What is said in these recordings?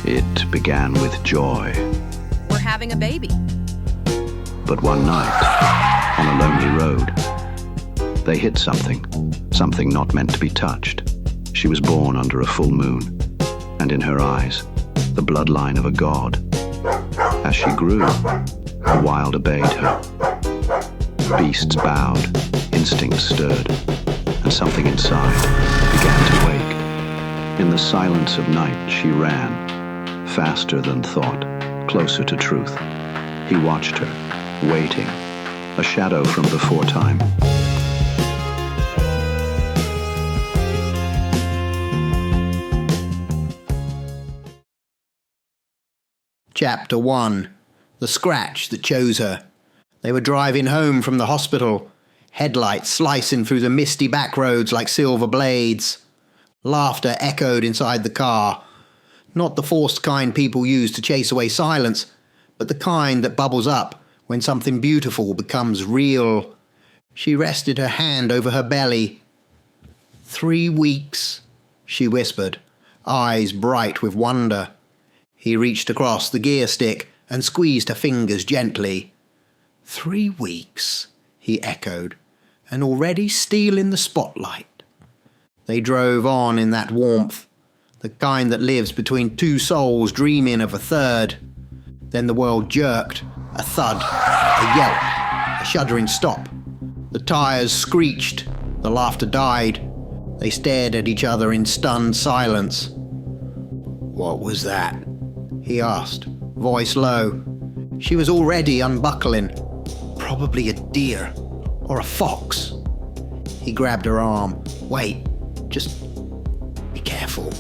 It began with joy. We're having a baby. But one night, on a lonely road, they hit something not meant to be touched. She was born under a full moon, and in her eyes, the bloodline of a god. As she grew, the wild obeyed her. Beasts bowed, instincts stirred, and something inside began to wake. In the silence of night, she ran, faster than thought, closer to truth. He watched her, waiting, a shadow from before time. Chapter 1. The Scratch That Chose Her. They were driving home from the hospital, headlights slicing through the misty back roads like silver blades. Laughter echoed inside the car. Not the forced kind people use to chase away silence, but the kind that bubbles up when something beautiful becomes real. She rested her hand over her belly. 3 weeks, she whispered, eyes bright with wonder. He reached across the gear stick and squeezed her fingers gently. 3 weeks, he echoed, and already stealing the spotlight. They drove on in that warmth, the kind that lives between two souls dreaming of a third. Then the world jerked, a thud, a yelp, a shuddering stop. The tires screeched, the laughter died. They stared at each other in stunned silence. "What was that?" he asked, voice low. She was already unbuckling. Probably a deer or a fox. He grabbed her arm. "Wait, just be careful."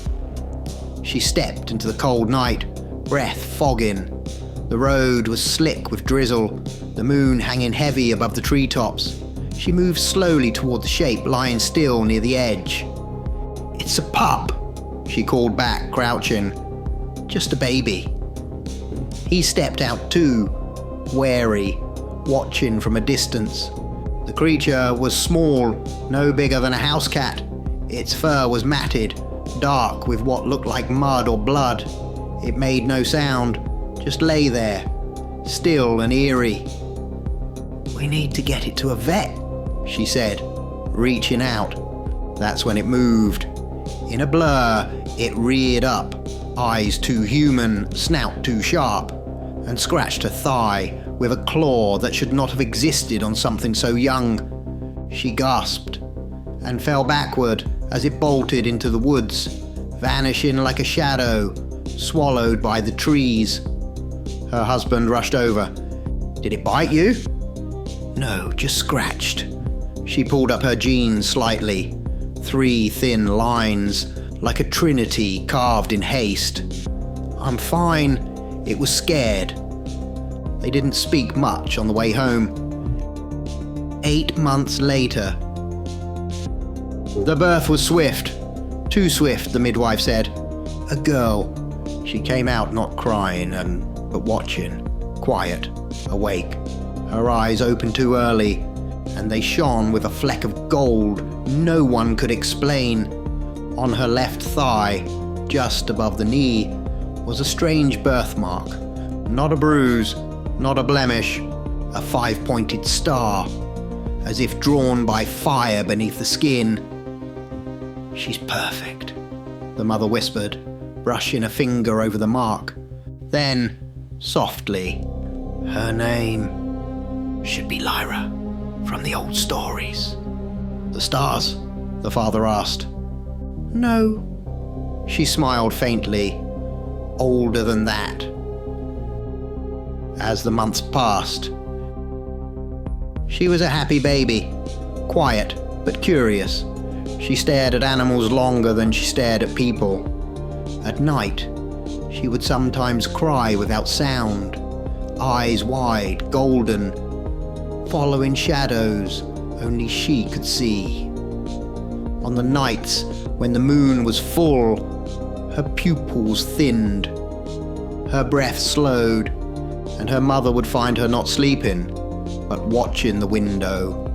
She stepped into the cold night, breath fogging. The road was slick with drizzle, the moon hanging heavy above the treetops. She moved slowly toward the shape lying still near the edge. "It's a pup," she called back, crouching. "Just a baby." He stepped out too, wary, watching from a distance. The creature was small, no bigger than a house cat. Its fur was matted, dark with what looked like mud or blood. It made no sound, just lay there, still and eerie. "We need to get it to a vet," she said, reaching out. That's when it moved. In a blur, it reared up, eyes too human, snout too sharp, and scratched her thigh with a claw that should not have existed on something so young. She gasped and fell backward as it bolted into the woods, vanishing like a shadow, swallowed by the trees. Her husband rushed over. "Did it bite you?" "No, just scratched." She pulled up her jeans slightly. 3 thin lines, like a trinity carved in haste. "I'm fine." It was scared. They didn't speak much on the way home. 8 months later. The birth was swift. Too swift, the midwife said. A girl. She came out not crying, but watching, quiet, awake. Her eyes opened too early, and they shone with a fleck of gold no one could explain. On her left thigh, just above the knee, was a strange birthmark. Not a bruise, not a blemish, a 5-pointed star, as if drawn by fire beneath the skin. "She's perfect," the mother whispered, brushing a finger over the mark. Then, softly, "Her name should be Lyra, from the old stories." "The stars?" the father asked. "No." She smiled faintly. "Older than that." As the months passed, she was a happy baby, quiet but curious. She stared at animals longer than she stared at people. At night, she would sometimes cry without sound, eyes wide, golden, following shadows only she could see. On the nights when the moon was full, her pupils thinned, her breath slowed, and her mother would find her not sleeping, but watching the window,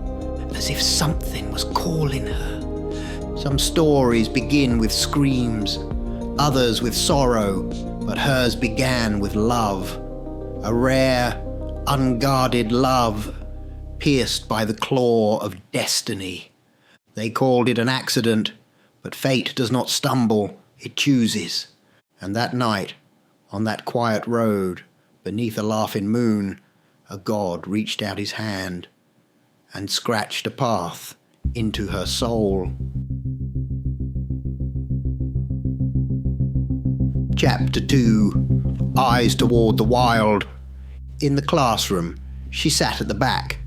as if something was calling her. Some stories begin with screams, others with sorrow, but hers began with love, a rare, unguarded love, pierced by the claw of destiny. They called it an accident, but fate does not stumble, it chooses. And that night, on that quiet road, beneath a laughing moon, a god reached out his hand and scratched a path into her soul. Chapter 2. Eyes toward the wild. In the classroom, she sat at the back,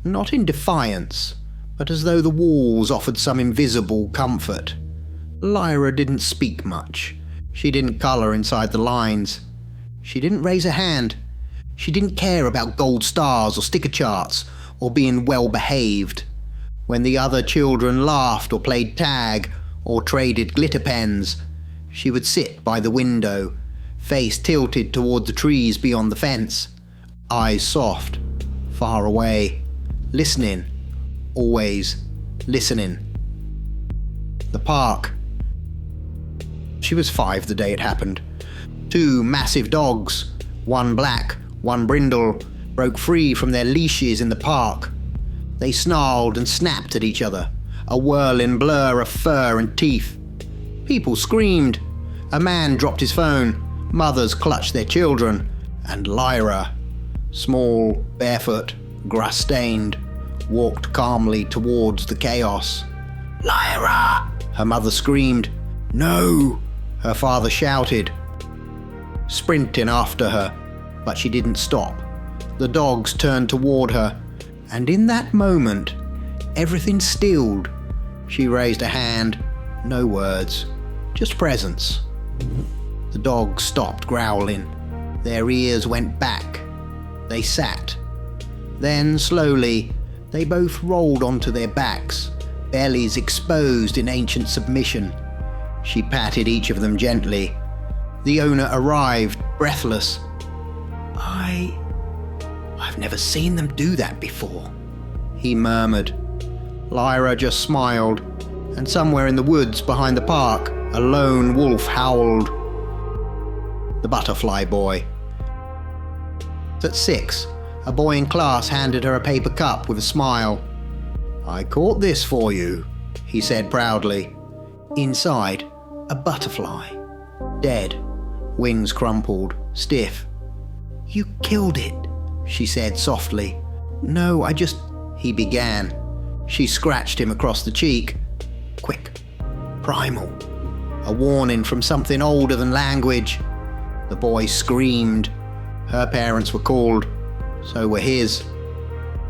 not in defiance, but as though the walls offered some invisible comfort. Lyra didn't speak much. She didn't colour inside the lines. She didn't raise a hand. She didn't care about gold stars or sticker charts or being well behaved. When the other children laughed or played tag or traded glitter pens, she would sit by the window, face tilted toward the trees beyond the fence, eyes soft, far away, listening, always listening. The park. She was 5 the day it happened. 2 massive dogs, one black, one brindle, broke free from their leashes in the park. They snarled and snapped at each other, a whirling blur of fur and teeth. People screamed. A man dropped his phone. Mothers clutched their children. And Lyra, small, barefoot, grass-stained, walked calmly towards the chaos. "Lyra!" her mother screamed. "No!" her father shouted, sprinting after her, but she didn't stop. The dogs turned toward her, and in that moment, everything stilled. She raised a hand, no words, just presence. The dogs stopped growling. Their ears went back. They sat. Then, slowly, they both rolled onto their backs, bellies exposed in ancient submission. She patted each of them gently. The owner arrived, breathless. I've never seen them do that before," he murmured. Lyra just smiled, and somewhere in the woods behind the park, a lone wolf howled. The butterfly boy. At 6, a boy in class handed her a paper cup with a smile. "I caught this for you," he said proudly. Inside, a butterfly. Dead, wings crumpled, stiff. "You killed it," she said softly. "No, he began. She scratched him across the cheek. Quick, primal, a warning from something older than language. The boy screamed. Her parents were called. So were his.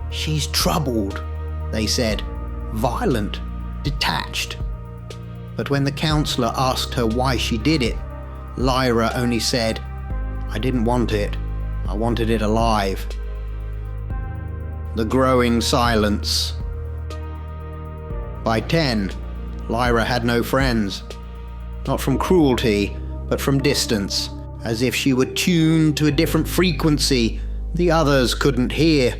"She's troubled," they said, violent, detached. But when the counselor asked her why she did it, Lyra only said, "I didn't want it. I wanted it alive." The growing silence. By 10, Lyra had no friends. Not from cruelty, but from distance, as if she were tuned to a different frequency the others couldn't hear.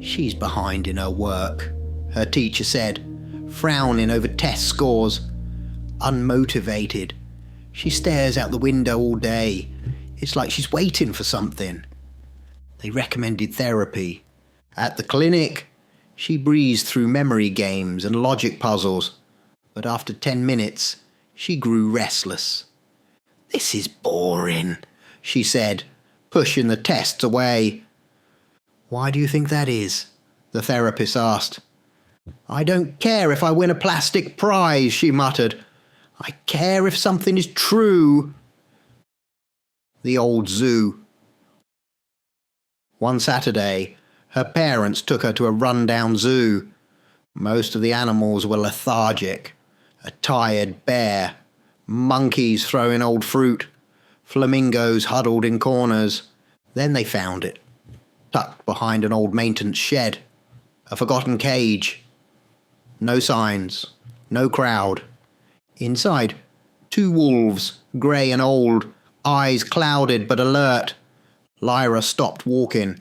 "She's behind in her work," her teacher said, frowning over test scores. "Unmotivated. She stares out the window all day. It's like she's waiting for something." They recommended therapy. At the clinic, she breezed through memory games and logic puzzles, but after 10 minutes, she grew restless. "This is boring," she said, pushing the tests away. "Why do you think that is?" the therapist asked. "I don't care if I win a plastic prize," she muttered. "I care if something is true." The old zoo. One Saturday, her parents took her to a run-down zoo. Most of the animals were lethargic. A tired bear, monkeys throwing old fruit, flamingos huddled in corners. Then they found it, tucked behind an old maintenance shed, a forgotten cage. No signs, no crowd. Inside, 2 wolves, grey and old, eyes clouded but alert. Lyra stopped walking.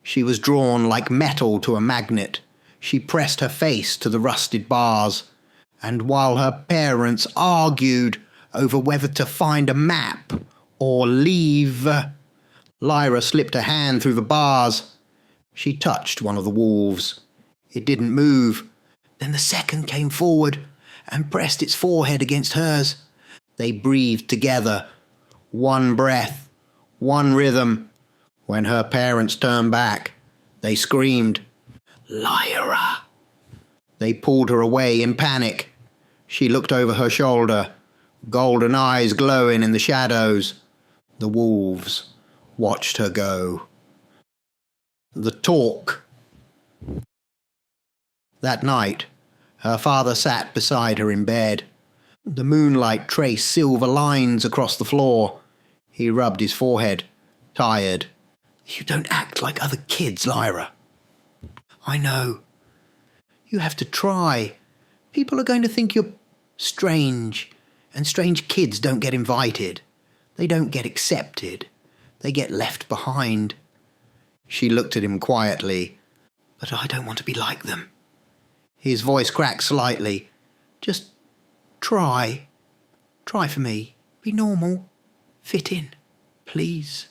She was drawn like metal to a magnet. She pressed her face to the rusted bars. And while her parents argued over whether to find a map or leave. Lyra slipped a hand through the bars. She touched one of the wolves. It didn't move. Then the second came forward and pressed its forehead against hers. They breathed together. One breath, one rhythm. When her parents turned back, they screamed, "Lyra!" They pulled her away in panic. She looked over her shoulder, golden eyes glowing in the shadows. The wolves watched her go. The talk. That night, her father sat beside her in bed. The moonlight traced silver lines across the floor. He rubbed his forehead, tired. "You don't act like other kids, Lyra." "I know. You have to try. People are going to think you're strange, and strange kids don't get invited. They don't get accepted. They get left behind." She looked at him quietly. "But I don't want to be like them." His voice cracked slightly. "Just try. Try for me. Be normal. Fit in. Please."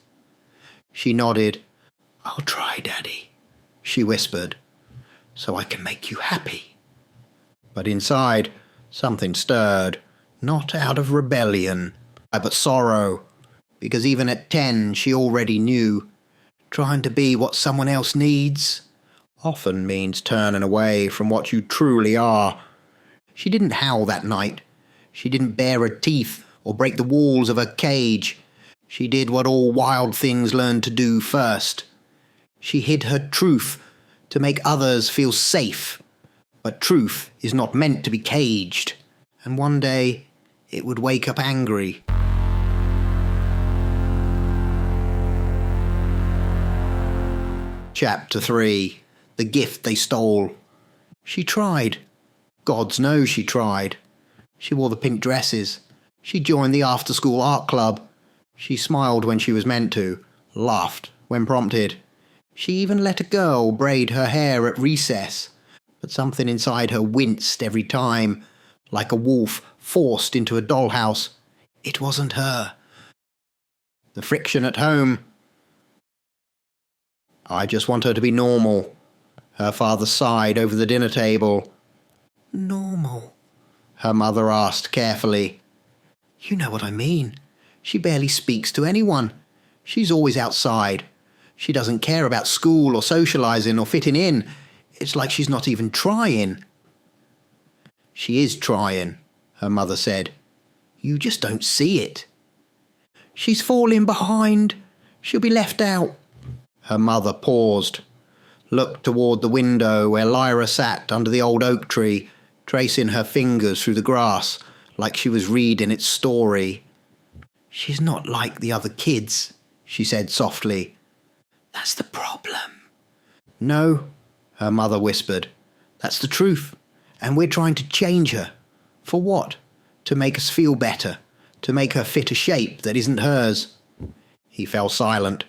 She nodded. "I'll try, Daddy," she whispered, "so I can make you happy." But inside, something stirred, not out of rebellion, but sorrow, because even at 10 she already knew trying to be what someone else needs often means turning away from what you truly are. She didn't howl that night. She didn't bare her teeth or break the walls of her cage. She did what all wild things learn to do first. She hid her truth to make others feel safe. But truth is not meant to be caged, and one day it would wake up angry. Chapter 3. The Gift They Stole. She tried. Gods knows she tried. She wore the pink dresses. She joined the after-school art club. She smiled when she was meant to, laughed when prompted. She even let a girl braid her hair at recess, but something inside her winced every time, like a wolf forced into a dollhouse. It wasn't her. The friction at home. "I just want her to be normal." Her father sighed over the dinner table. "Normal?" her mother asked carefully. "You know what I mean. She barely speaks to anyone. She's always outside. She doesn't care about school or socializing or fitting in. It's like she's not even trying." "She is trying," her mother said. "You just don't see it." "She's falling behind. She'll be left out." Her mother paused, looked toward the window where Lyra sat under the old oak tree, tracing her fingers through the grass like she was reading its story. "She's not like the other kids," she said softly. "That's the problem." "No," her mother whispered. "That's the truth. And we're trying to change her. For what? To make us feel better. To make her fit a shape that isn't hers." He fell silent.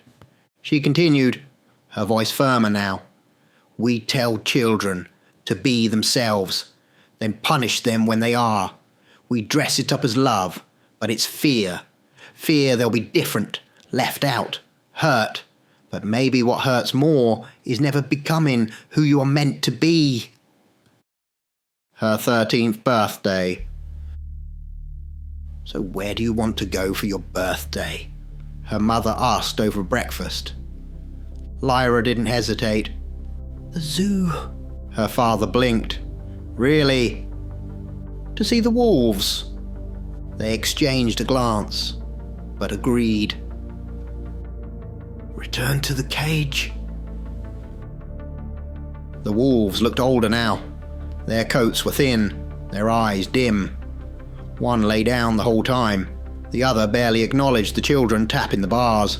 She continued, her voice firmer now. "We tell children to be themselves, then punish them when they are. We dress it up as love, but it's fear. Fear they'll be different, left out, hurt. But maybe what hurts more is never becoming who you are meant to be." Her 13th birthday. "So where do you want to go for your birthday?" her mother asked over breakfast. Lyra didn't hesitate. "The zoo." Her father blinked. "Really?" "To see the wolves." They exchanged a glance, but agreed. "Return to the cage." The wolves looked older now. Their coats were thin, their eyes dim. One lay down the whole time. The other barely acknowledged the children tapping the bars.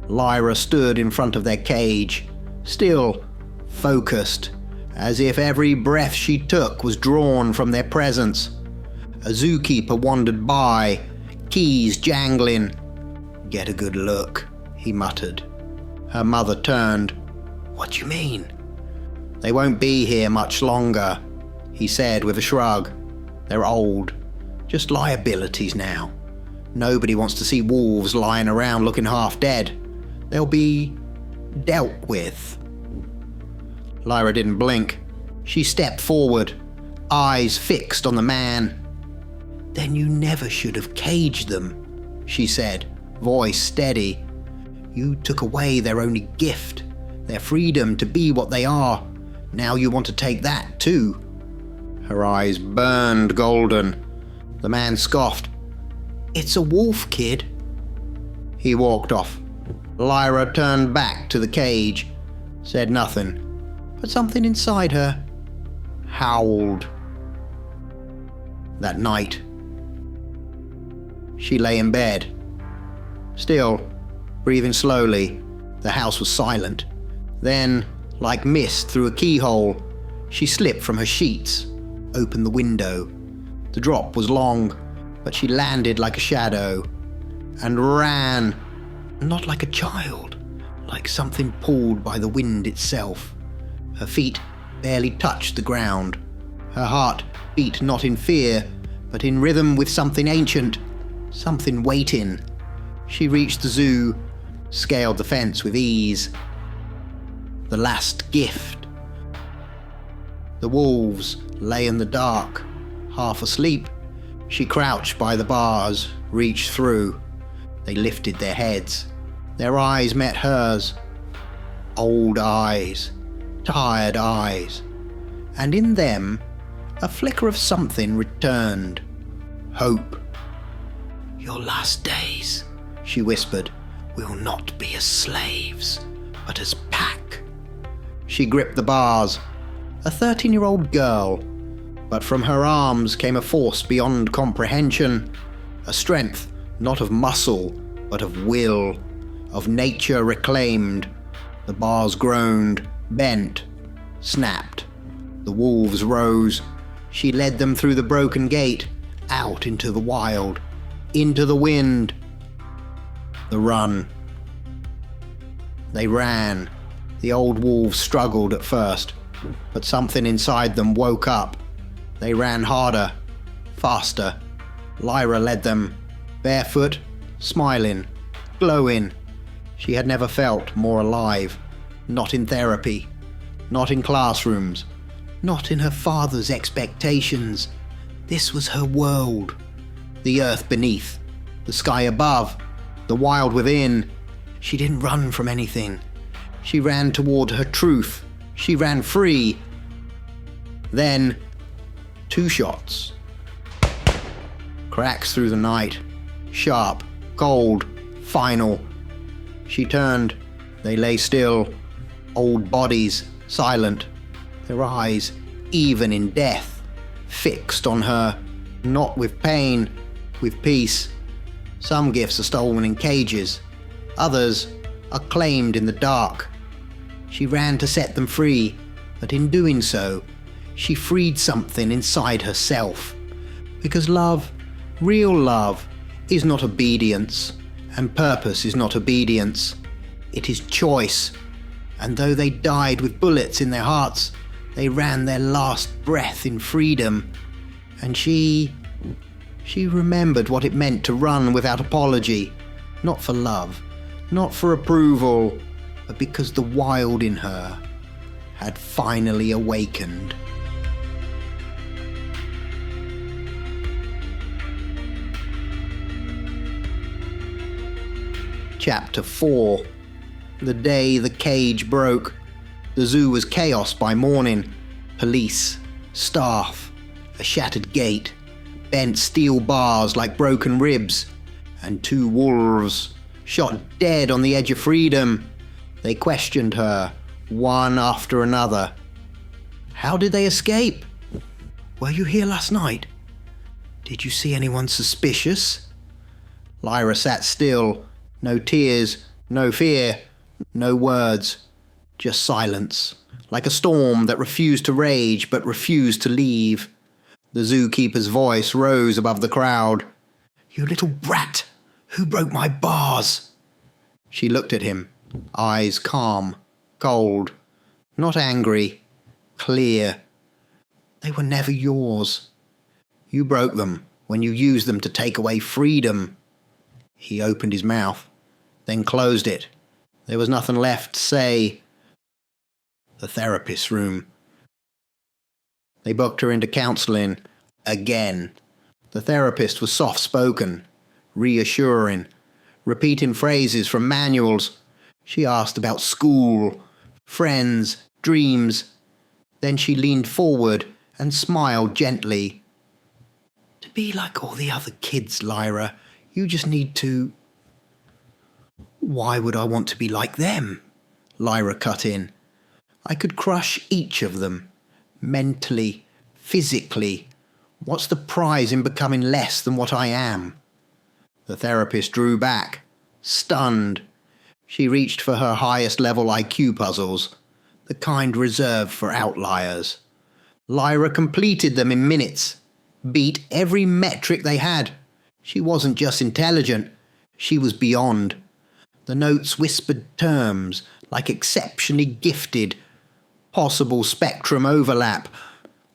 Lyra stood in front of their cage, still, focused, as if every breath she took was drawn from their presence. A zookeeper wandered by, keys jangling. "Get a good look," he muttered. Her mother turned. "What do you mean?" "They won't be here much longer," he said with a shrug. "They're old, just liabilities now. Nobody wants to see wolves lying around looking half dead. They'll be dealt with. Lyra didn't blink. She stepped forward, eyes fixed on the man. "Then you never should have caged them," she said, voice steady. "You took away their only gift, their freedom to be what they are. Now you want to take that too." Her eyes burned golden. The man scoffed. "It's a wolf, kid." He walked off. Lyra turned back to the cage, said nothing, but something inside her howled. That night, she lay in bed, still, breathing slowly. The house was silent. Then, like mist through a keyhole, she slipped from her sheets, opened the window. The drop was long, but she landed like a shadow and ran, not like a child, like something pulled by the wind itself. Her feet barely touched the ground. Her heart beat not in fear, but in rhythm with something ancient, something waiting. She reached the zoo, scaled the fence with ease. The last gift. The wolves lay in the dark, half asleep. She crouched by the bars, reached through. They lifted their heads. Their eyes met hers. Old eyes, tired eyes. And in them, a flicker of something returned. Hope. "Your last days," she whispered, "will not be as slaves, but as pack." She gripped the bars. A 13-year-old girl, but from her arms came a force beyond comprehension, a strength not of muscle, but of will, of nature reclaimed. The bars groaned, bent, snapped. The wolves rose. She led them through the broken gate, out into the wild, into the wind. The run. They ran. The old wolves struggled at first, but something inside them woke up. They ran harder, faster. Lyra led them, barefoot, smiling, glowing. She had never felt more alive. Not in therapy, not in classrooms, not in her father's expectations. This was her world. The earth beneath, the sky above, the wild within. She didn't run from anything. She ran toward her truth. She ran free. Then, 2 shots. Cracks through the night. Sharp, cold, final. She turned. They lay still. Old bodies, silent. Their eyes, even in death, fixed on her. Not with pain, with peace. Some gifts are stolen in cages. Others are claimed in the dark. She ran to set them free, but in doing so, she freed something inside herself. Because love, real love, is not obedience, and purpose is not obedience. It is choice. And though they died with bullets in their hearts, they ran their last breath in freedom. And she remembered what it meant to run without apology, not for love, not for approval, but because the wild in her had finally awakened. Chapter 4. The day the cage broke. The zoo was chaos by morning. Police, staff, a shattered gate, bent steel bars like broken ribs, and 2 wolves, shot dead on the edge of freedom. They questioned her, one after another. "How did they escape? Were you here last night? Did you see anyone suspicious?" Lyra sat still. No tears, no fear, no words. Just silence, like a storm that refused to rage but refused to leave. The zookeeper's voice rose above the crowd. "You little brat! Who broke my bars?" She looked at him, eyes calm, cold, not angry, clear. "They were never yours. You broke them when you used them to take away freedom. He opened his mouth, then closed it. There was nothing left to say. The therapist's room. They booked her into counselling again. The therapist was soft-spoken, reassuring, repeating phrases from manuals. She asked about school, friends, dreams. Then she leaned forward and smiled gently. To be like all the other kids, Lyra, you just need to... Why would I want to be like them? Lyra cut in. I could crush each of them. Mentally, physically. What's the prize in becoming less than what I am? The therapist drew back, stunned. She reached for her highest level IQ puzzles, the kind reserved for outliers. Lyra completed them in minutes, beat every metric they had. She wasn't just intelligent, she was beyond. The notes whispered terms like exceptionally gifted, possible spectrum overlap,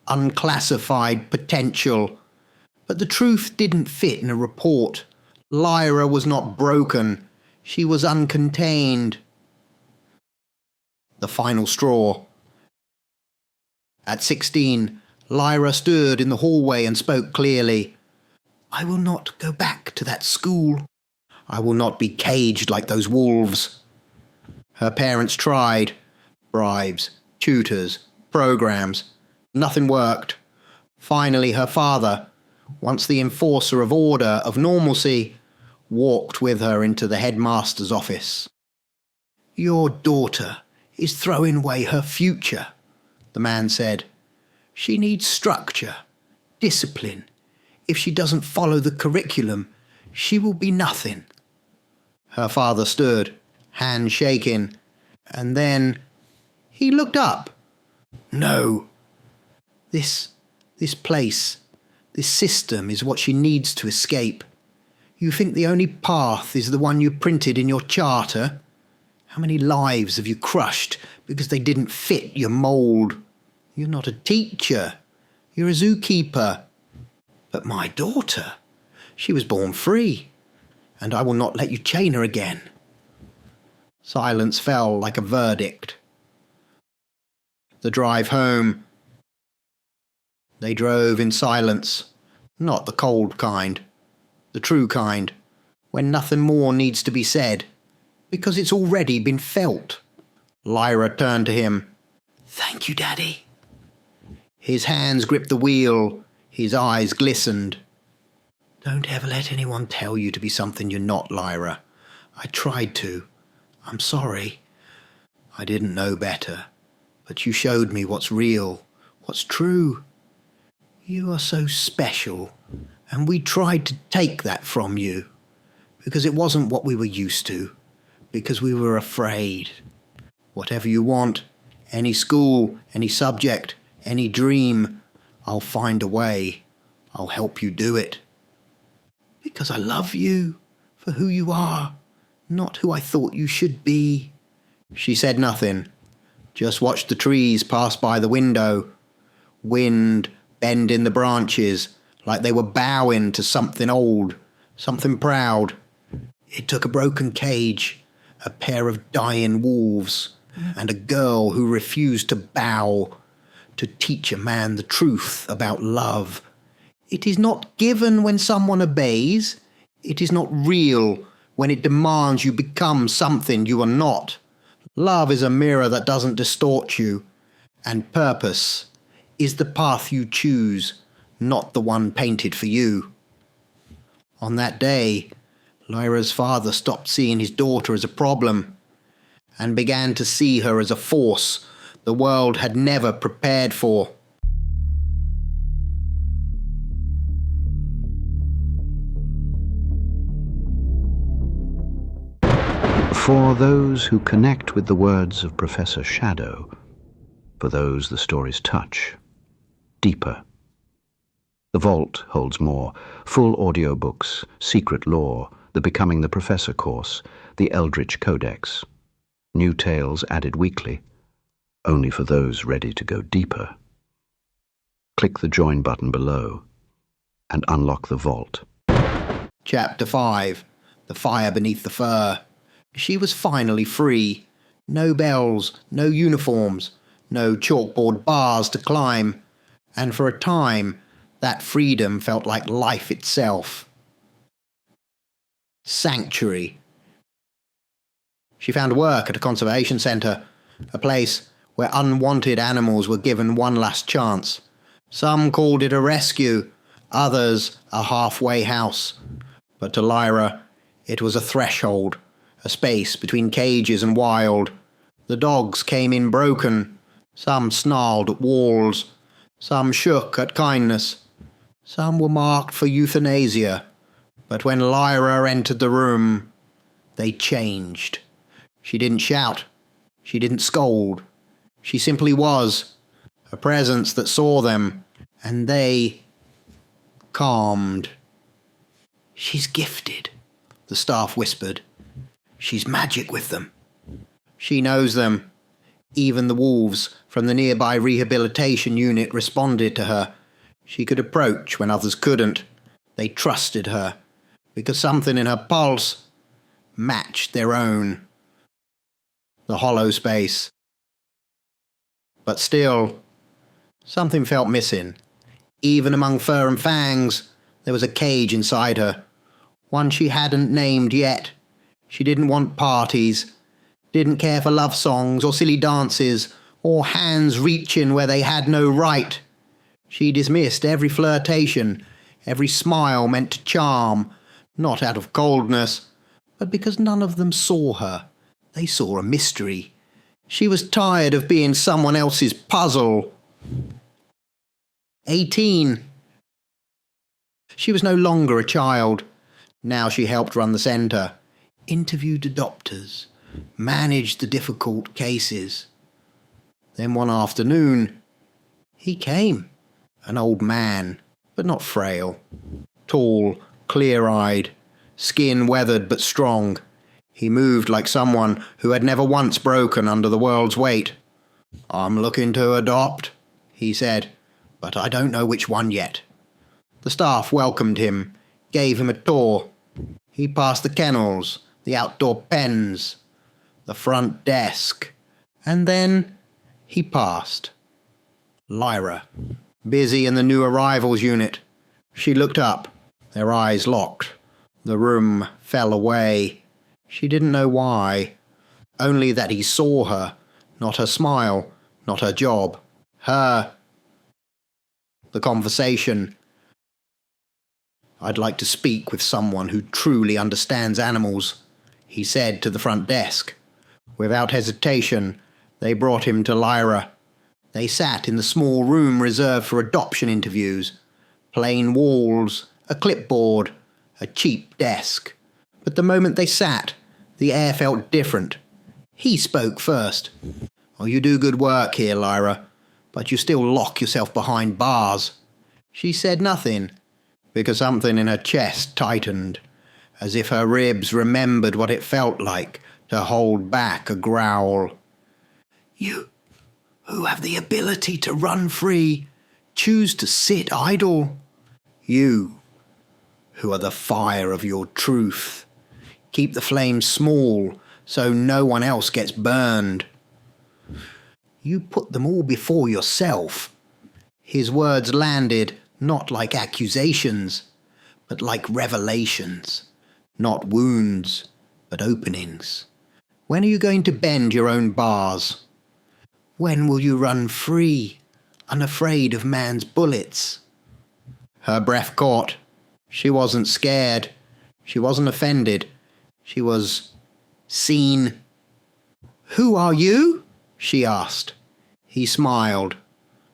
unclassified potential. But the truth didn't fit in a report. Lyra was not broken. She was uncontained. The final straw. At 16, Lyra stood in the hallway and spoke clearly. I will not go back to that school. I will not be caged like those wolves. Her parents tried. Bribes, tutors, programs. Nothing worked. Finally, her father, once the enforcer of order, of normalcy, walked with her into the headmaster's office. Your daughter is throwing away her future, the man said. She needs structure, discipline. If she doesn't follow the curriculum, she will be nothing. Her father stood, hand shaking, and then he looked up. No. This place, this system is what she needs to escape. You think the only path is the one you printed in your charter? How many lives have you crushed because they didn't fit your mould? You're not a teacher. You're a zookeeper. But my daughter, she was born free, and I will not let you chain her again. Silence fell like a verdict. The drive home. They drove in silence, not the cold kind, the true kind, when nothing more needs to be said, because it's already been felt. Lyra turned to him. Thank you, Daddy. His hands gripped the wheel, his eyes glistened. Don't ever let anyone tell you to be something you're not, Lyra. I tried to. I'm sorry. I didn't know better, but you showed me what's real, what's true. You are so special, and we tried to take that from you, because it wasn't what we were used to, because we were afraid. Whatever you want, any school, any subject, any dream, I'll find a way. I'll help you do it. Because I love you for who you are, not who I thought you should be. She said nothing, just watched the trees pass by the window. Wind bend in the branches like they were bowing to something old, something proud. It took a broken cage, a pair of dying wolves, and a girl who refused to bow, to teach a man the truth about love. It is not given when someone obeys. It is not real when it demands you become something you are not. Love is a mirror that doesn't distort you, and purpose is the path you choose, not the one painted for you. On that day, Lyra's father stopped seeing his daughter as a problem and began to see her as a force the world had never prepared for. For those who connect with the words of Professor Shadow, for those the stories touch, deeper. The Vault holds more: full audiobooks, secret lore, the Becoming the Professor course, the Eldritch Codex. New tales added weekly, only for those ready to go deeper. Click the join button below and unlock the Vault. Chapter 5. the fire beneath the fur. She was finally free. No bells, no uniforms, no chalkboard bars to climb. And for a time, that freedom felt like life itself. Sanctuary. She found work at a conservation centre, a place where unwanted animals were given one last chance. Some called it a rescue, others a halfway house. But to Lyra, it was a threshold, a space between cages and wild. The dogs came in broken, some snarled at walls, some shook at kindness, some were marked for euthanasia. But when Lyra entered the room, they changed. She didn't shout, she didn't scold, she simply was, a presence that saw them, and they calmed. "She's gifted," the staff whispered. "She's magic with them. She knows them." Even the wolves from the nearby rehabilitation unit responded to her. She could approach when others couldn't. They trusted her, because something in her pulse matched their own. The hollow space. But still, something felt missing. Even among fur and fangs, there was a cage inside her. One she hadn't named yet. She didn't want parties, didn't care for love songs or silly dances, or hands reaching where they had no right. She dismissed every flirtation, every smile meant to charm, not out of coldness, but because none of them saw her. They saw a mystery. She was tired of being someone else's puzzle. 18. She was no longer a child. Now she helped run the centre, interviewed adopters, managed the difficult cases. Then one afternoon, he came. An old man, but not frail. Tall, clear-eyed, skin weathered but strong. He moved like someone who had never once broken under the world's weight. "I'm looking to adopt," he said, "but I don't know which one yet." The staff welcomed him, gave him a tour. He passed the kennels, the outdoor pens, the front desk, and then he passed Lyra, busy in the new arrivals unit. She looked up, their eyes locked. The room fell away. She didn't know why, only that he saw her, not her smile, not her job, her. The conversation. "I'd like to speak with someone who truly understands animals," he said to the front desk. Without hesitation, they brought him to Lyra. They sat in the small room reserved for adoption interviews. Plain walls, a clipboard, a cheap desk. But the moment they sat, the air felt different. He spoke first. "Oh, you do good work here, Lyra, but you still lock yourself behind bars." She said nothing, because something in her chest tightened, as if her ribs remembered what it felt like to hold back a growl. "You, who have the ability to run free, choose to sit idle. You, who are the fire of your truth, keep the flames small so no one else gets burned. You put them all before yourself." His words landed not like accusations, but like revelations. Not wounds, but openings. When are you going to bend your own bars? When will you run free, unafraid of man's bullets? Her breath caught. She wasn't scared. She wasn't offended. She was seen. "Who are you?" she asked. He smiled,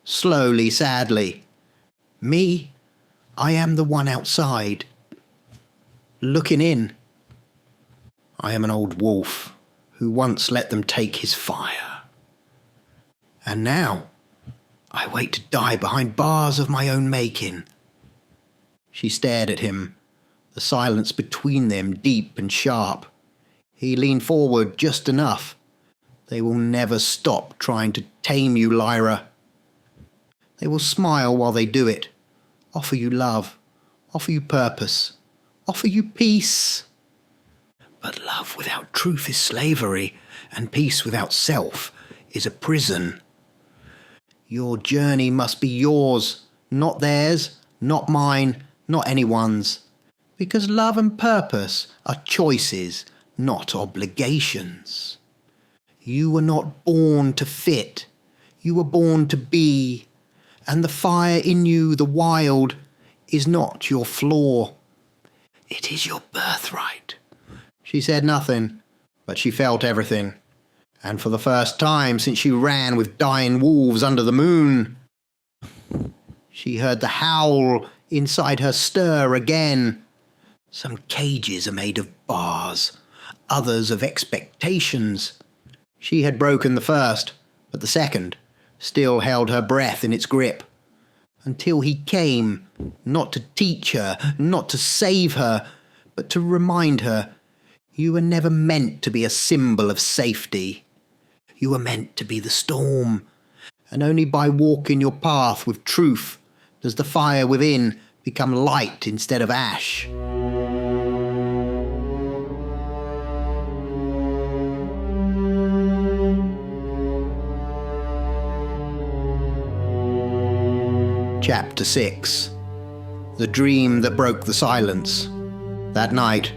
slowly, sadly. "Me? I am the one outside, looking in. I am an old wolf who once let them take his fire. And now I wait to die behind bars of my own making." She stared at him, the silence between them deep and sharp. He leaned forward just enough. "They will never stop trying to tame you, Lyra. They will smile while they do it, offer you love, offer you purpose, offer you peace. But love without truth is slavery, and peace without self is a prison. Your journey must be yours, not theirs, not mine, not anyone's. Because love and purpose are choices, not obligations. You were not born to fit, you were born to be, and the fire in you, the wild, is not your flaw. It is your birthright. She said nothing, but she felt everything. And for the first time since she ran with dying wolves under the moon, she heard the howl inside her stir again. Some cages are made of bars, others of expectations. She had broken the first, but the second still held her breath in its grip. Until he came, not to teach her, not to save her, but to remind her, you were never meant to be a symbol of safety. You were meant to be the storm, and only by walking your path with truth does the fire within become light instead of ash. Chapter 6. The dream that broke the silence. That night,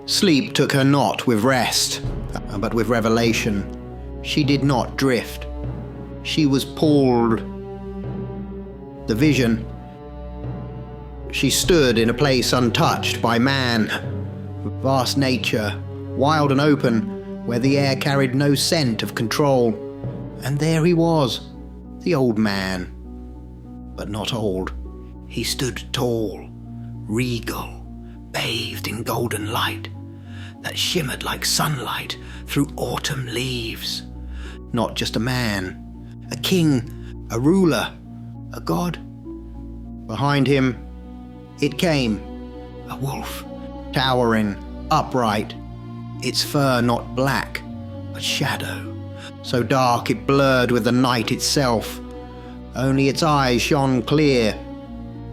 sleep took her not with rest, but with revelation. She did not drift. She was pulled. The vision. She stood in a place untouched by man. Vast nature, wild and open, where the air carried no scent of control. And there he was, the old man. But not old. He stood tall, regal, bathed in golden light that shimmered like sunlight through autumn leaves. Not just a man, a king, a ruler, a god. Behind him, it came, a wolf, towering, upright, its fur not black, but shadow, so dark it blurred with the night itself. Only its eyes shone clear,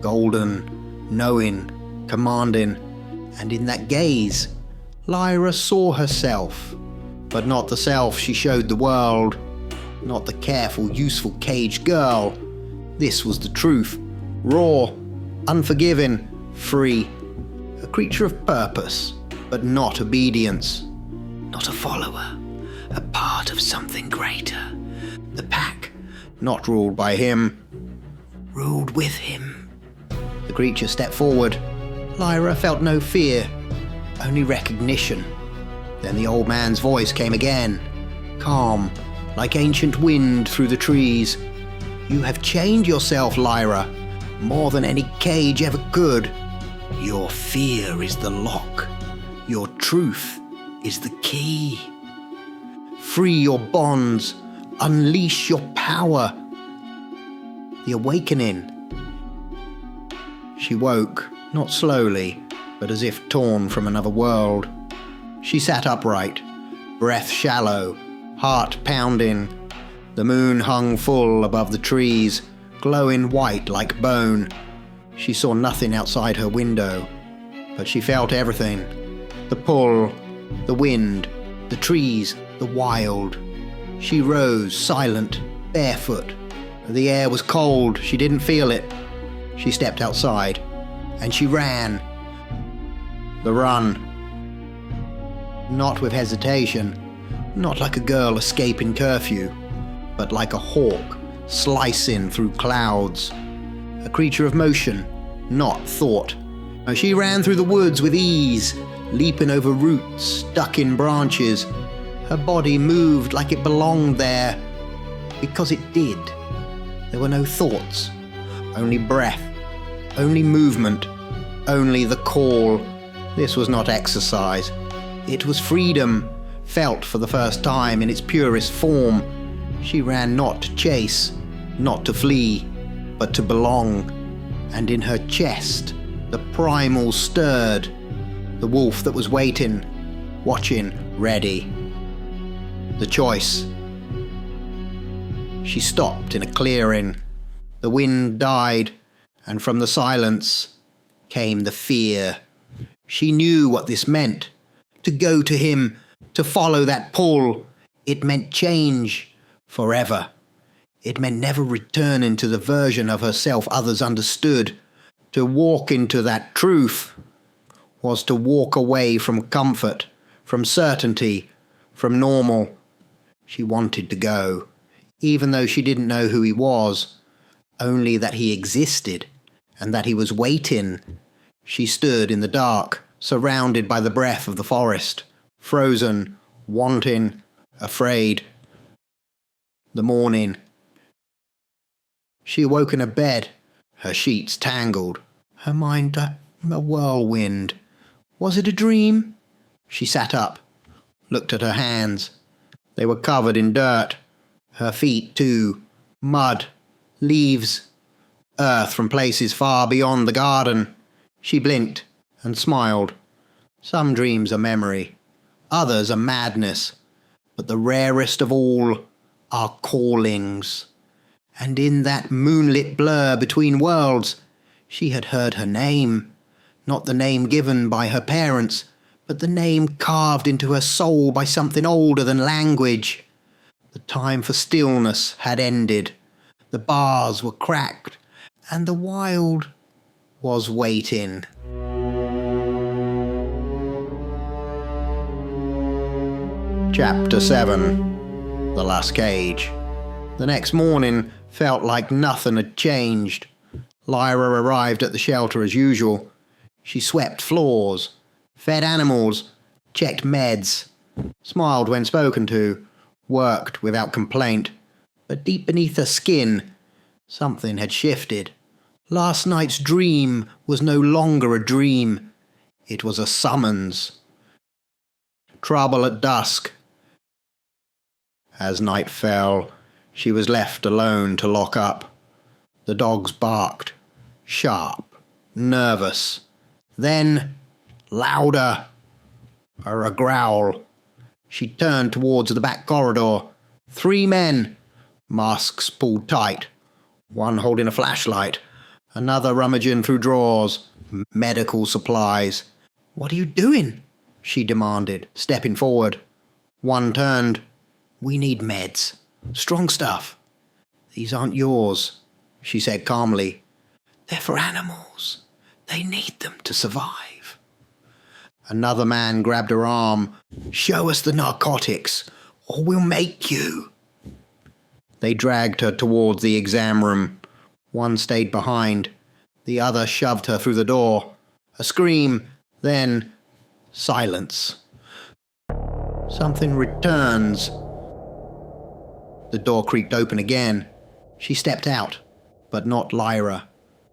golden, knowing, commanding, and in that gaze, Lyra saw herself, but not the self she showed the world, not the careful, useful caged girl. This was the truth, raw, unforgiving, free, a creature of purpose, but not obedience, not a follower, a part of something greater, the pack, not ruled by him, ruled with him. The creature stepped forward. Lyra felt no fear, only recognition. Then the old man's voice came again, calm, like ancient wind through the trees. You have chained yourself, Lyra, more than any cage ever could. Your fear is the lock. Your truth is the key. Free your bonds. Unleash your power. The awakening. She woke, not slowly, but as if torn from another world. She sat upright, breath shallow, heart pounding. The moon hung full above the trees, glowing white like bone. She saw nothing outside her window, but she felt everything. The pull, the wind, the trees, the wild. She rose, silent, barefoot. The air was cold, she didn't feel it. She stepped outside, and she ran. The run. Not with hesitation, not like a girl escaping curfew, but like a hawk slicing through clouds. A creature of motion, not thought. She ran through the woods with ease, leaping over roots stuck in branches. Her body moved like it belonged there, because it did. There were no thoughts, only breath, only movement, only the call. This was not exercise. It was freedom, felt for the first time in its purest form. She ran not to chase, not to flee, but to belong. And in her chest, the primal stirred, the wolf that was waiting, watching, ready. The choice. She stopped in a clearing. The wind died, and from the silence came the fear. She knew what this meant. to go to him, to follow that pull. It meant change forever. It meant never returning to the version of herself others understood. To walk into that truth was to walk away from comfort, from certainty, from normal. She wanted to go, even though she didn't know who he was, only that he existed and that he was waiting. She stood in the dark, surrounded by the breath of the forest, frozen, wanting, afraid. The morning. She awoke in her bed, her sheets tangled, her mind a whirlwind. Was it a dream? She sat up, looked at her hands. They were covered in dirt. Her feet too. Mud, leaves, earth from places far beyond the garden. She blinked and smiled. Some dreams are memory, others are madness, but the rarest of all are callings. And in that moonlit blur between worlds, she had heard her name, not the name given by her parents, but the name carved into her soul by something older than language. The time for stillness had ended. The bars were cracked, and the wild was waiting. Chapter 7. The Last Cage. The next morning felt like nothing had changed. Lyra arrived at the shelter as usual. She swept floors, fed animals, checked meds, smiled when spoken to, worked without complaint. But deep beneath her skin, something had shifted. Last night's dream was no longer a dream. It was a summons. Trouble at dusk. As night fell, she was left alone to lock up. The dogs barked, sharp, nervous. Then, louder, a growl. She turned towards the back corridor. 3 men, masks pulled tight, one holding a flashlight, another rummaging through drawers, medical supplies. "What are you doing?" she demanded, stepping forward. One turned. "We need meds. Strong stuff." "These aren't yours," she said calmly. "They're for animals. They need them to survive." Another man grabbed her arm. "Show us the narcotics, or we'll make you." They dragged her towards the exam room. One stayed behind. The other shoved her through the door. A scream, then silence. Something returns. The door creaked open again. She stepped out, but not Lyra.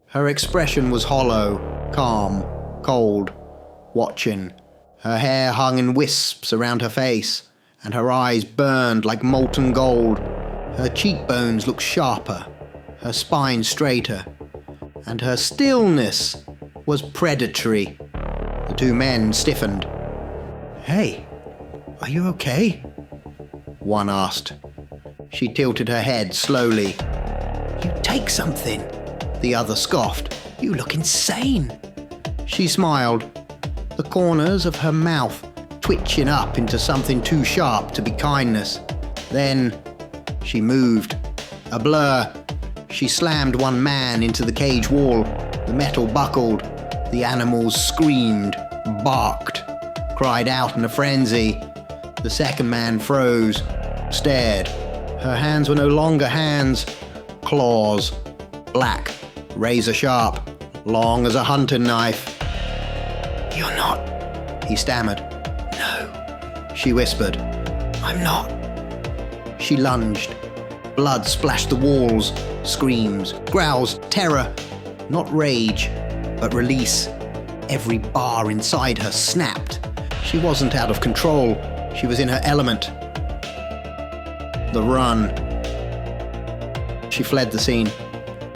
Her expression was hollow, calm, cold, watching. Her hair hung in wisps around her face, and her eyes burned like molten gold. Her cheekbones looked sharper, her spine straighter, and her stillness was predatory. The 2 men stiffened. "Hey, are you okay?" one asked. She tilted her head slowly. "You take something," the other scoffed. "You look insane." She smiled, the corners of her mouth twitching up into something too sharp to be kindness. Then she moved. A blur. She slammed one man into the cage wall. The metal buckled. The animals screamed, barked, cried out in a frenzy. The second man froze, stared. Her hands were no longer hands. Claws. Black, razor sharp, long as a hunting knife. "You're not," he stammered. "No," she whispered. "I'm not." She lunged. Blood splashed the walls. Screams, growls, terror. Not rage, but release. Every bar inside her snapped. She wasn't out of control. She was in her element. The run. She fled the scene.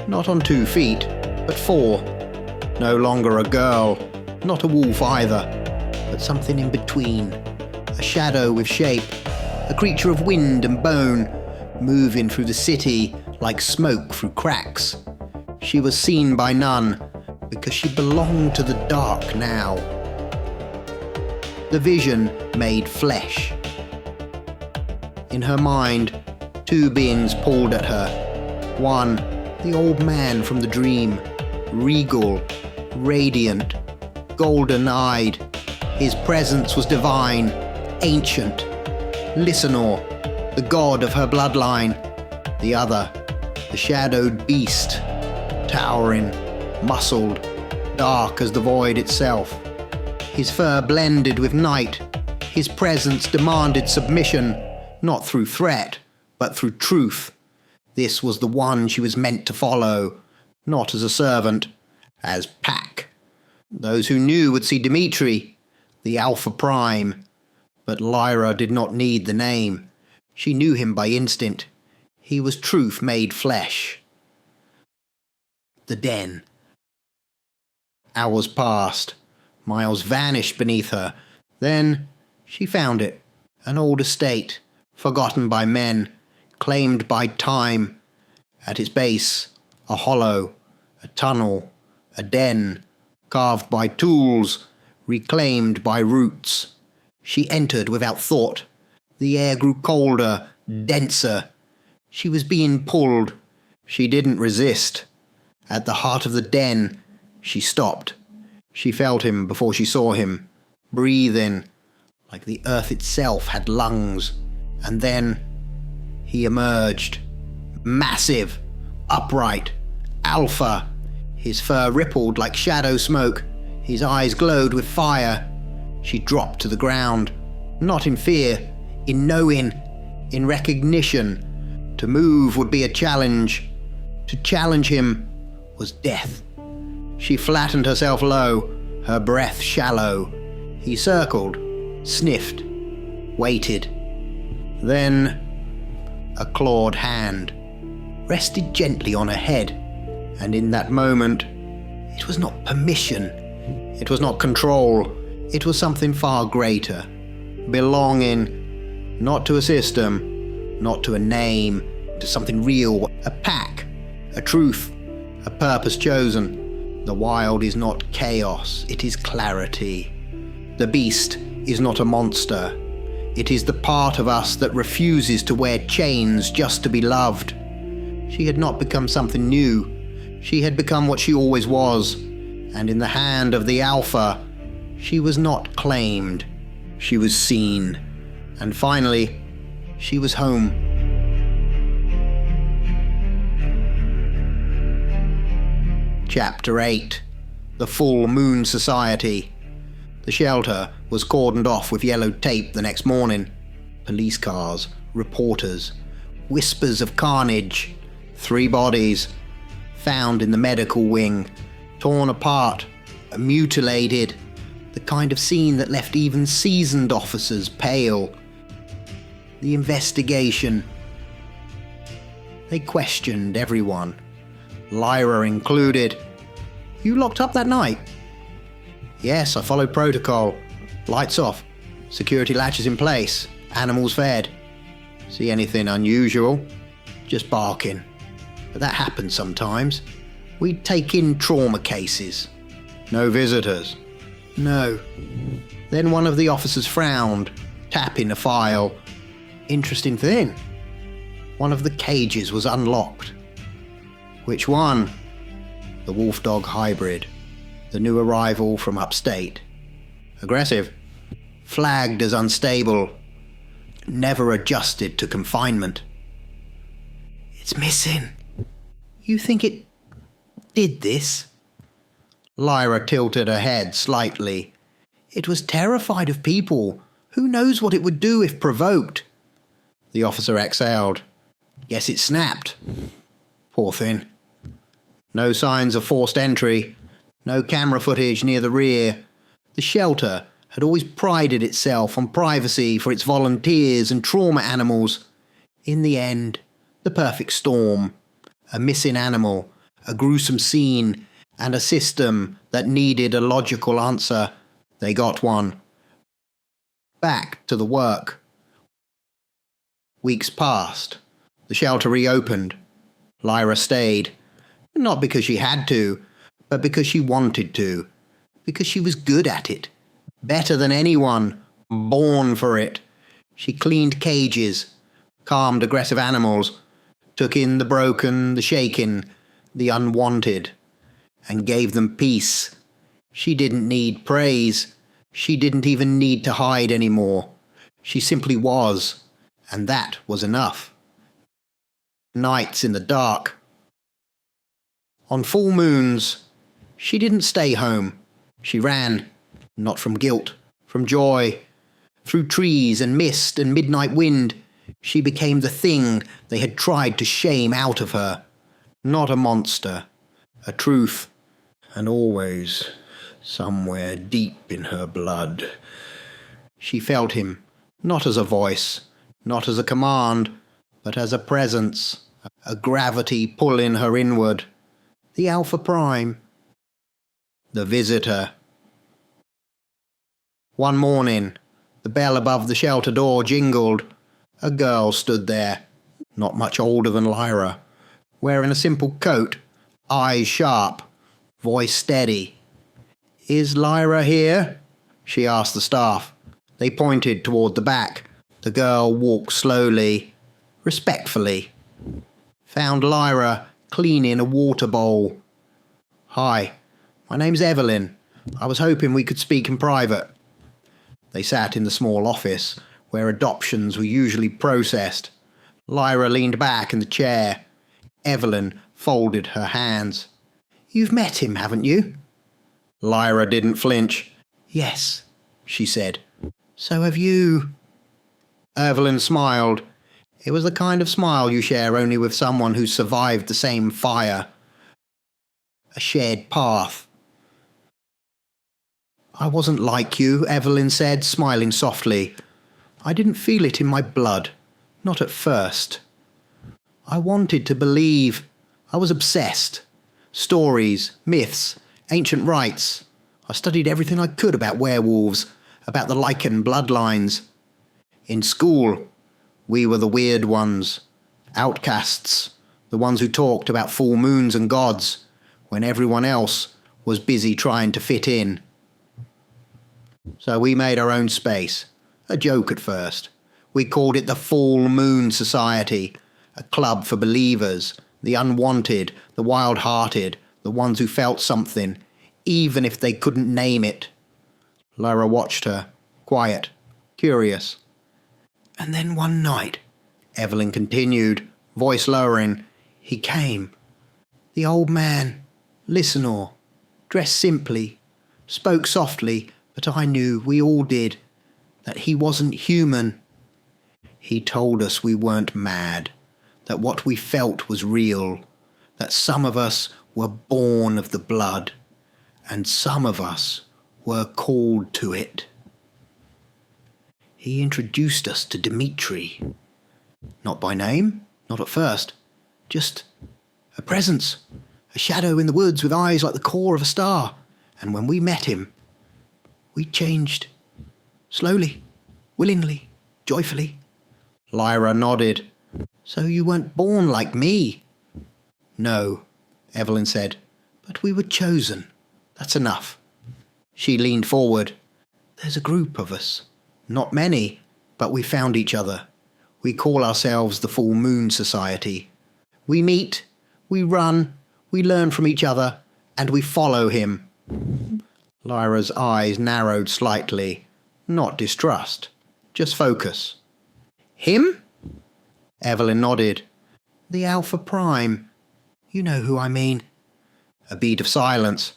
Not on 2 feet, but 4. No longer a girl, not a wolf either, but something in between. A shadow with shape, a creature of wind and bone, moving through the city like smoke through cracks. She was seen by none, because she belonged to the dark now. the vision made flesh. In her mind, two beings pulled at her. One, the old man from the dream, regal, radiant, golden-eyed. His presence was divine, ancient. Listenor, the god of her bloodline. The other, the shadowed beast, towering, muscled, dark as the void itself. His fur blended with night. His presence demanded submission, not through threat, but through truth. This was the one she was meant to follow, not as a servant, as pack. Those who knew would see Dimitri, the Alpha Prime. But Lyra did not need the name. She knew him by instinct. He was truth made flesh. The den. Hours passed. Miles vanished beneath her. Then she found it. An old estate, forgotten by men, claimed by time. At its base, a hollow, a tunnel, a den, carved by tools, reclaimed by roots. She entered without thought. The air grew colder, denser. She was being pulled. She didn't resist. At the heart of the den, she stopped. She felt him before she saw him, breathing, like the earth itself had lungs. And then he emerged. Massive, upright, alpha. His fur rippled like shadow smoke. His eyes glowed with fire. She dropped to the ground, not in fear, in knowing, in recognition. To move would be a challenge. To challenge him was death. She flattened herself low, her breath shallow. He circled, sniffed, waited. Then a clawed hand rested gently on her head, and in that moment, it was not permission, it was not control, it was something far greater. Belonging, not to a system, not to a name, to something real, a pack, a truth, a purpose chosen. The wild is not chaos, it is clarity. The beast is not a monster. It is the part of us that refuses to wear chains just to be loved. She had not become something new. She had become what she always was. And in the hand of the Alpha, she was not claimed. She was seen. And finally, she was home. Chapter 8. The Full Moon Society. The shelter was cordoned off with yellow tape the next morning. Police cars, reporters, whispers of carnage. 3 bodies, found in the medical wing, torn apart, mutilated. The kind of scene that left even seasoned officers pale. The investigation. They questioned everyone, Lyra included. You locked up that night? Yes, I followed protocol. Lights off, security latches in place, animals fed. See anything unusual? Just barking. But that happens sometimes. We'd take in trauma cases. No visitors. No. Then one of the officers frowned, tapping a file. Interesting thing. One of the cages was unlocked. Which one? The wolf-dog hybrid. The new arrival from upstate. Aggressive. Flagged as unstable. Never adjusted to confinement. It's missing. You think it did this? Lyra tilted her head slightly. It was terrified of people. Who knows what it would do if provoked? The officer exhaled. Guess it snapped. Poor thing. No signs of forced entry. No camera footage near the rear. The shelter had always prided itself on privacy for its volunteers and trauma animals. In the end, the perfect storm. A missing animal, a gruesome scene, and a system that needed a logical answer. They got one. Back to the work. Weeks passed. The shelter reopened. Lyra stayed. Not because she had to, but because she wanted to. Because she was good at it. Better than anyone, born for it. She cleaned cages, calmed aggressive animals, took in the broken, the shaken, the unwanted, and gave them peace. She didn't need praise. She didn't even need to hide anymore. She simply was, and that was enough. Nights in the dark. On full moons, she didn't stay home. She ran, not from guilt, from joy. Through trees and mist and midnight wind, she became the thing they had tried to shame out of her. Not a monster, a truth, and always somewhere deep in her blood. She felt him, not as a voice, not as a command, but as a presence, a gravity pulling her inward. The Alpha Prime. The visitor. One morning, the bell above the shelter door jingled. A girl stood there, not much older than Lyra, wearing a simple coat, eyes sharp, voice steady. "Is Lyra here?" she asked the staff. They pointed toward the back. The girl walked slowly, respectfully. Found Lyra cleaning a water bowl. "Hi, my name's Evelyn. I was hoping we could speak in private." They sat in the small office where adoptions were usually processed. Lyra leaned back in the chair. Evelyn folded her hands. "You've met him, haven't you?" Lyra didn't flinch. "Yes," she said. "So have you." Evelyn smiled. It was the kind of smile you share only with someone who's survived the same fire. A shared path. "I wasn't like you," Evelyn said, smiling softly. "I didn't feel it in my blood. Not at first. I wanted to believe. I was obsessed. Stories, myths, ancient rites. I studied everything I could about werewolves, about the Lycan bloodlines. In school, we were the weird ones, outcasts, the ones who talked about full moons and gods, when everyone else was busy trying to fit in. So we made our own space, a joke at first. We called it the Full Moon Society, a club for believers, the unwanted, the wild-hearted, the ones who felt something, even if they couldn't name it." Lyra watched her, quiet, curious. "And then one night," Evelyn continued, voice lowering, "he came. The old man, listener, dressed simply, spoke softly, but I knew, we all did, that he wasn't human. He told us we weren't mad, that what we felt was real, that some of us were born of the blood, and some of us were called to it. He introduced us to Dimitri. Not by name, not at first, just a presence, a shadow in the woods with eyes like the core of a star. And when we met him, we changed, slowly, willingly, joyfully." Lyra nodded. "So you weren't born like me?" "No," Evelyn said, "but we were chosen. That's enough." She leaned forward. "There's a group of us. Not many, but we found each other. We call ourselves the Full Moon Society. We meet, we run, we learn from each other, and we follow him." Lyra's eyes narrowed slightly. Not distrust, just focus. "Him?" Evelyn nodded. "The Alpha Prime. You know who I mean." A beat of silence.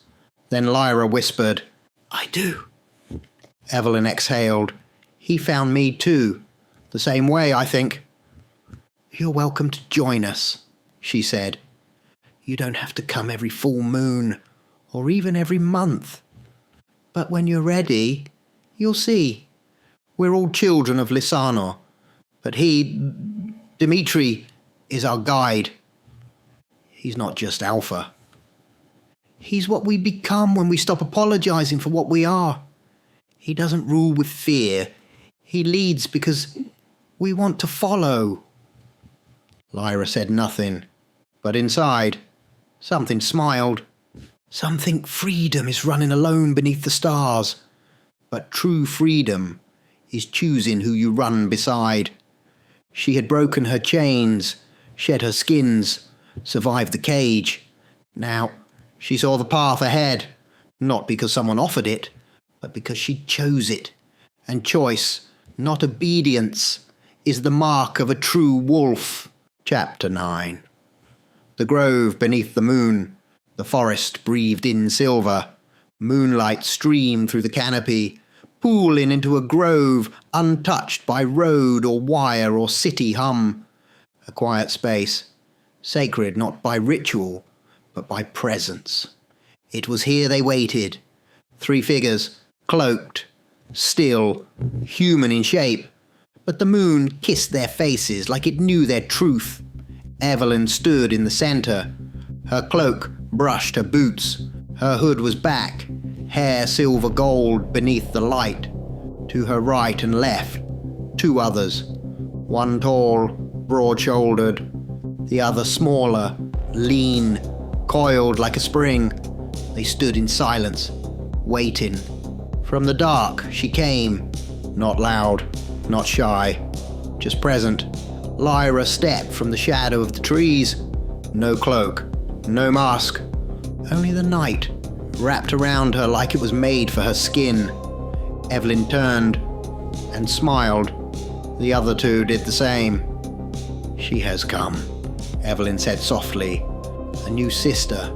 Then Lyra whispered, "I do." Evelyn exhaled. "He found me too. The same way, I think." "You're welcome to join us," she said. "You don't have to come every full moon, or even every month. But when you're ready, you'll see. We're all children of Lysano, but Dimitri, is our guide. He's not just Alpha. He's what we become when we stop apologizing for what we are. He doesn't rule with fear. He leads because we want to follow." Lyra said nothing, but inside, something smiled. Something freedom is running alone beneath the stars. But true freedom is choosing who you run beside. She had broken her chains, shed her skins, survived the cage. Now, she saw the path ahead, not because someone offered it, but because she chose it. And choice, not obedience, is the mark of a true wolf. Chapter 9. The grove beneath the moon. The forest breathed in silver. Moonlight streamed through the canopy, pooling into a grove untouched by road or wire or city hum. A quiet space, sacred not by ritual, but by presence. It was here they waited. 3 figures, cloaked, still, human in shape. But the moon kissed their faces like it knew their truth. Evelyn stood in the centre. Her cloak brushed her boots. Her hood was back, hair silver gold beneath the light. To her right and left, 2 others. One tall, broad-shouldered, the other smaller, lean, coiled like a spring. They stood in silence, waiting. From the dark she came, not loud, not shy, just present. Lyra stepped from the shadow of the trees. No cloak, no mask, only the night wrapped around her like it was made for her skin. Evelyn turned and smiled. The other 2 did the same. "She has come," Evelyn said softly. "A new sister,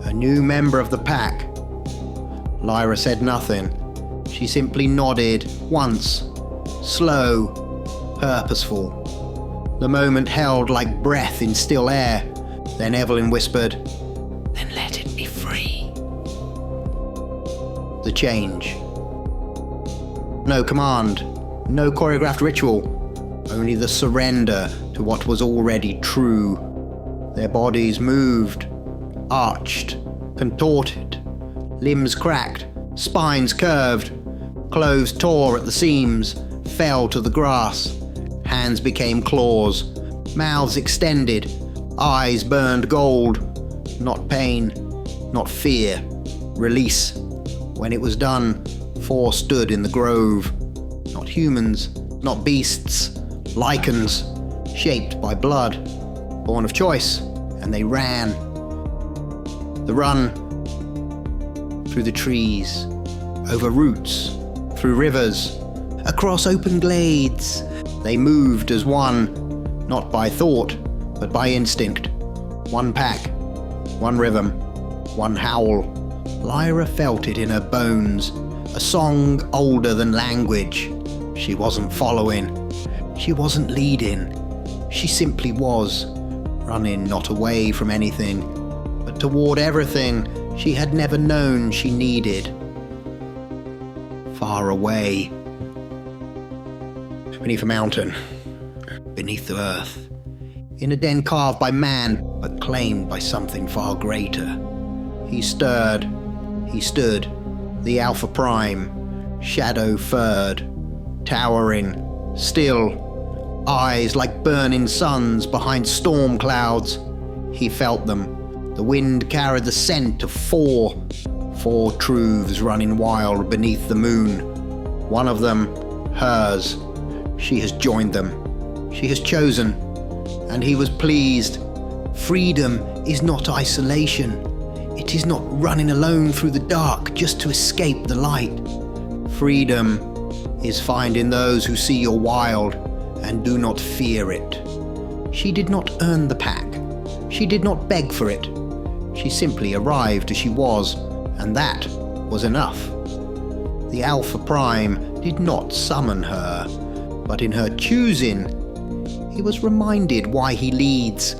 a new member of the pack." Lyra said nothing. She simply nodded once, slow, purposeful. The moment held like breath in still air. Then Evelyn whispered, "Then let it be free." The change. No command, no choreographed ritual, only the surrender to what was already true. Their bodies moved, arched, contorted, limbs cracked, spines curved, clothes tore at the seams, fell to the grass. Hands became claws, mouths extended, eyes burned gold. Not pain, not fear, release. When it was done, 4 stood in the grove. Not humans, not beasts, lichens, shaped by blood, born of choice, and they ran. The run through the trees, over roots, through rivers, across open glades. They moved as one, not by thought, but by instinct. One pack, one rhythm, one howl. Lyra felt it in her bones, a song older than language. She wasn't following, she wasn't leading, she simply was, running not away from anything, but toward everything she had never known she needed. Far away. Beneath a mountain, beneath the earth, in a den carved by man, but claimed by something far greater. He stirred, he stood, the Alpha Prime, shadow-furred, towering, still, eyes like burning suns behind storm clouds. He felt them. The wind carried the scent of 4 truths running wild beneath the moon. One of them, hers. She has joined them. She has chosen. And he was pleased. Freedom is not isolation. It is not running alone through the dark just to escape the light. Freedom is finding those who see you're wild and do not fear it. She did not earn the pack. She did not beg for it. She simply arrived as she was, and that was enough. The Alpha Prime did not summon her, but in her choosing, he was reminded why he leads.